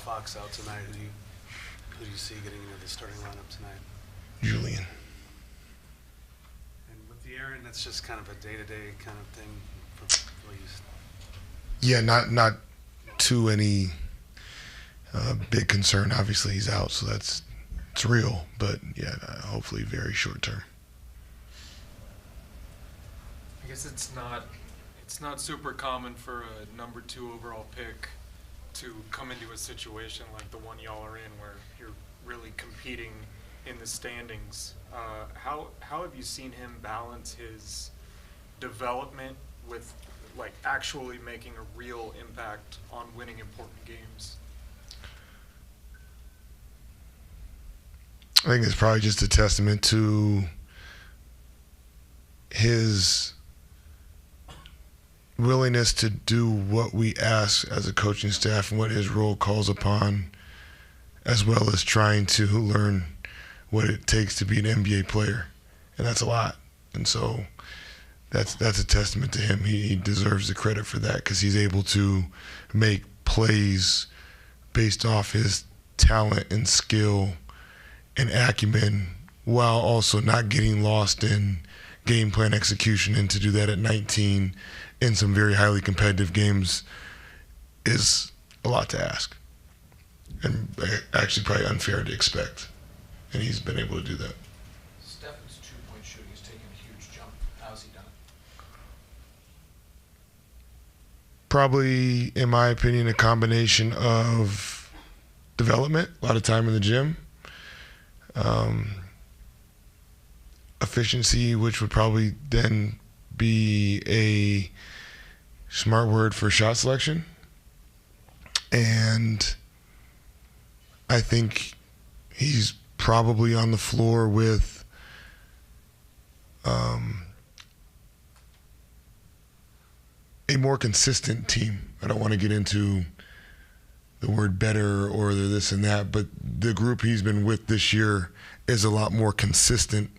Fox out tonight, who do you see getting into the starting lineup tonight? Julian. And with the Aaron, that's just kind of a day-to-day kind of thing. Yeah, not too any big concern. Obviously, he's out, so it's real. But yeah, hopefully, very short term. I guess it's not super common for a number 2 overall pick to come into a situation like the one y'all are in, where you're really competing in the standings. How have you seen him balance his development with like actually making a real impact on winning important games? I think it's probably just a testament to his willingness to do what we ask as a coaching staff and what his role calls upon, as well as trying to learn what it takes to be an NBA player. And that's a lot. And so that's a testament to him. He deserves the credit for that, because he's able to make plays based off his talent and skill and acumen, while also not getting lost in game plan execution. And to do that at 19 in some very highly competitive games is a lot to ask, and actually probably unfair to expect. And he's been able to do that. Stefan's 2-point shooting has taken a huge jump. How's he done it? Probably, in my opinion, a combination of development, a lot of time in the gym, efficiency, which would probably then be a smart word for shot selection. And I think he's probably on the floor with a more consistent team. I don't want to get into the word better or this and that, but the group he's been with this year is a lot more consistent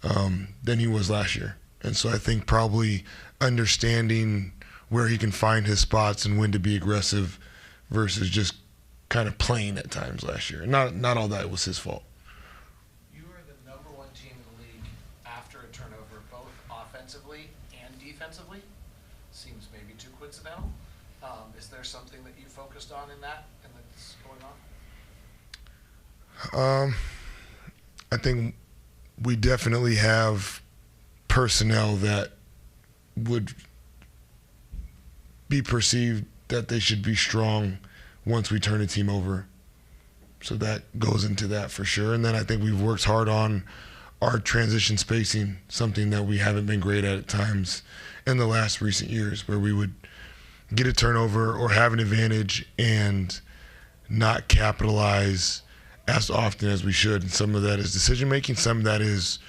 than he was last year. And so I think probably understanding where he can find his spots and when to be aggressive versus just kind of playing at times last year. Not all that was his fault. You are the number 1 team in the league after a turnover, both offensively and defensively. Seems maybe too coincidental. Is there something that you focused on in that and that's going on? I think we definitely have personnel that would be perceived that they should be strong once we turn a team over. So that goes into that for sure. And then I think we've worked hard on our transition spacing, something that we haven't been great at times in the last recent years, where we would get a turnover or have an advantage and not capitalize as often as we should. And some of that is decision making, some of that is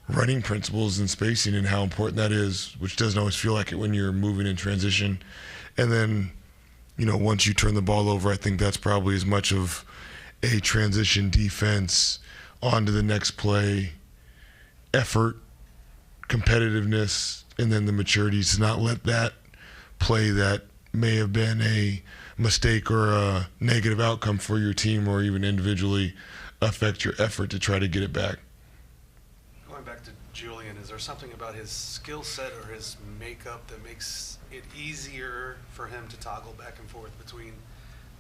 running principles and spacing and how important that is, which doesn't always feel like it when you're moving in transition. And then, once you turn the ball over, I think that's probably as much of a transition defense on to the next play, effort, competitiveness, and then the maturity to not let that play that may have been a mistake or a negative outcome for your team or even individually affect your effort to try to get it back. Going back to Julian, is there something about his skill set or his makeup that makes it easier for him to toggle back and forth between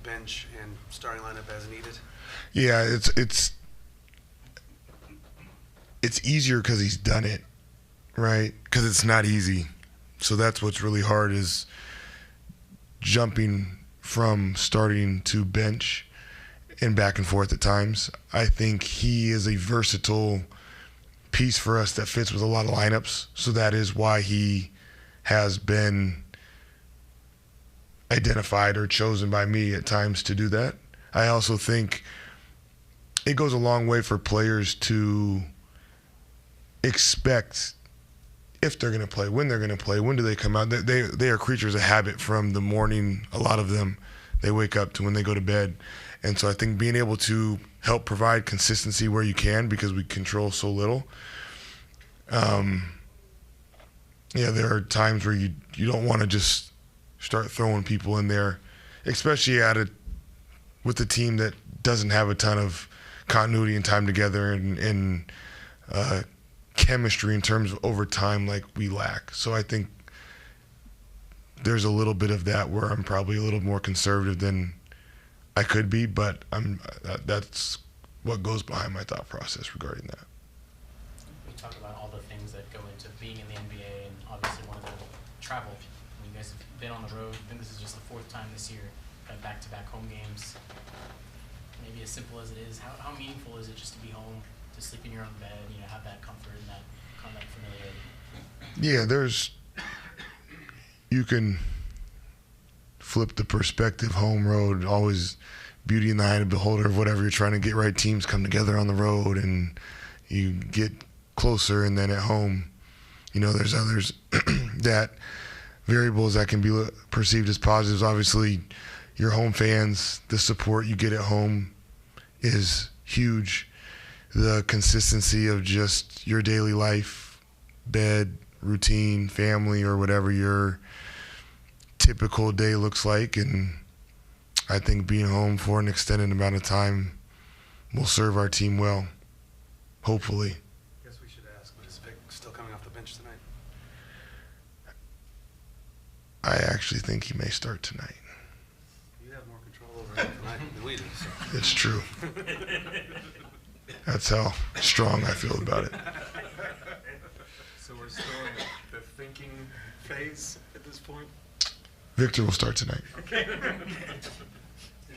bench and starting lineup as needed? Yeah, it's easier because he's done it, right? Because it's not easy. So that's what's really hard, is jumping from starting to bench and back and forth at times. I think he is a versatile piece for us that fits with a lot of lineups. So that is why he has been identified or chosen by me at times to do that. I also think it goes a long way for players to expect if they're going to play, when they're going to play, when do they come out. They are creatures of habit from the morning. A lot of them, they wake up to when they go to bed. And so I think being able to help provide consistency where you can, because we control so little. There are times where you don't want to just start throwing people in there, especially at a with a team that doesn't have a ton of continuity and time together and chemistry in terms of over time like we lack. So I think there's a little bit of that where I'm probably a little more conservative than I could be, but that's what goes behind my thought process regarding that. We talk about all the things that go into being in the NBA, and obviously one of them, travel. I mean, you guys have been on the road. I think this is just the fourth time this year, got back-to-back home games. Maybe as simple as it is, how meaningful is it just to be home, to sleep in your own bed, have that comfort and that kind of familiarity? Yeah, you can flip the perspective. Home road, always beauty in the eye of the beholder of whatever you're trying to get right. Teams come together on the road and you get closer, and then at home, there's others that variables that can be perceived as positives. Obviously, your home fans, the support you get at home is huge. The consistency of just your daily life, bed, routine, family, or whatever your typical day looks like. And I think being home for an extended amount of time will serve our team well, hopefully. I guess we should ask, but is Vic still coming off the bench tonight? I actually think he may start tonight. You have more control over him tonight than we do. So. It's true. That's how strong I feel about it. So we're still in the thinking phase at this point? Victor will start tonight. Okay. Can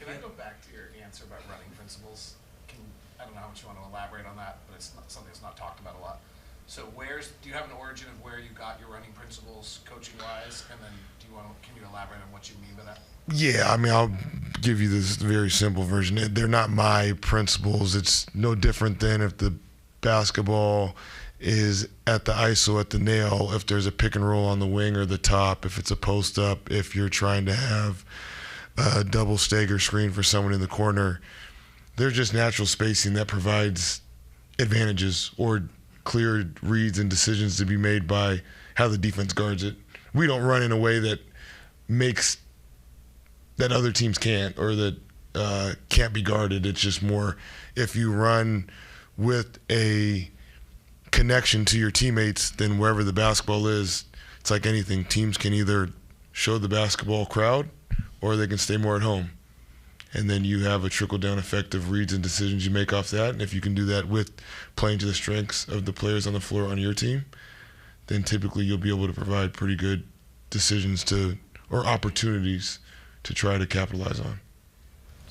I go back to your answer about running principles? I don't know how much you want to elaborate on that, but it's not something that's not talked about a lot. So do you have an origin of where you got your running principles coaching-wise? And then can you elaborate on what you mean by that? Yeah, I mean, I'll give you this very simple version. They're not my principles. It's no different than if the basketball is at the ISO at the nail, if there's a pick and roll on the wing or the top, if it's a post up, if you're trying to have a double stagger screen for someone in the corner. There's just natural spacing that provides advantages or clear reads and decisions to be made by how the defense guards it. We don't run in a way that makes that other teams can't, or that can't be guarded. It's just more if you run with a connection to your teammates, then wherever the basketball is, it's like anything. Teams can either show the basketball crowd or they can stay more at home. And then you have a trickle-down effect of reads and decisions you make off that. And if you can do that with playing to the strengths of the players on the floor on your team, then typically you'll be able to provide pretty good decisions or opportunities to try to capitalize on.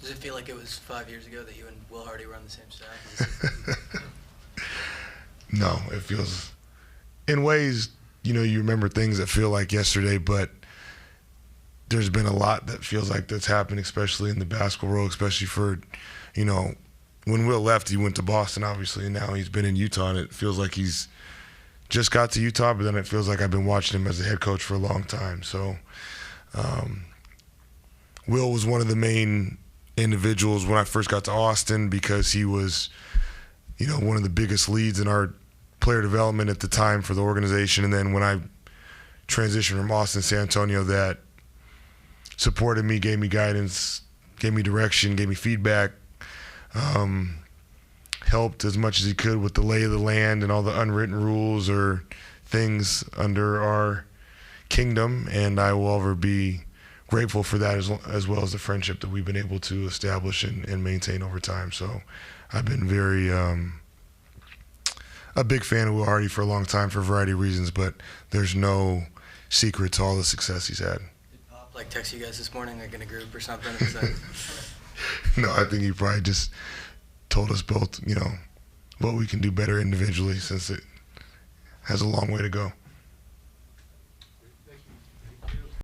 Does it feel like it was 5 years ago that you and Will Hardy were on the same staff? No, it feels, in ways, you remember things that feel like yesterday, but there's been a lot that feels like that's happened, especially in the basketball world, especially for, when Will left, he went to Boston, obviously, and now he's been in Utah, and it feels like he's just got to Utah, but then it feels like I've been watching him as a head coach for a long time. So Will was one of the main individuals when I first got to Austin because he was, one of the biggest leads in our player development at the time for the organization. And then when I transitioned from Austin to San Antonio, that supported me, gave me guidance, gave me direction, gave me feedback, helped as much as he could with the lay of the land and all the unwritten rules or things under our kingdom. And I will ever be grateful for that as well as the friendship that we've been able to establish and maintain over time. So I've been very a big fan of Will Hardy for a long time for a variety of reasons, but there's no secret to all the success he's had. Did Pop text you guys this morning like in a group or something? Is that... No, I think he probably just told us both, what we can do better individually since it has a long way to go.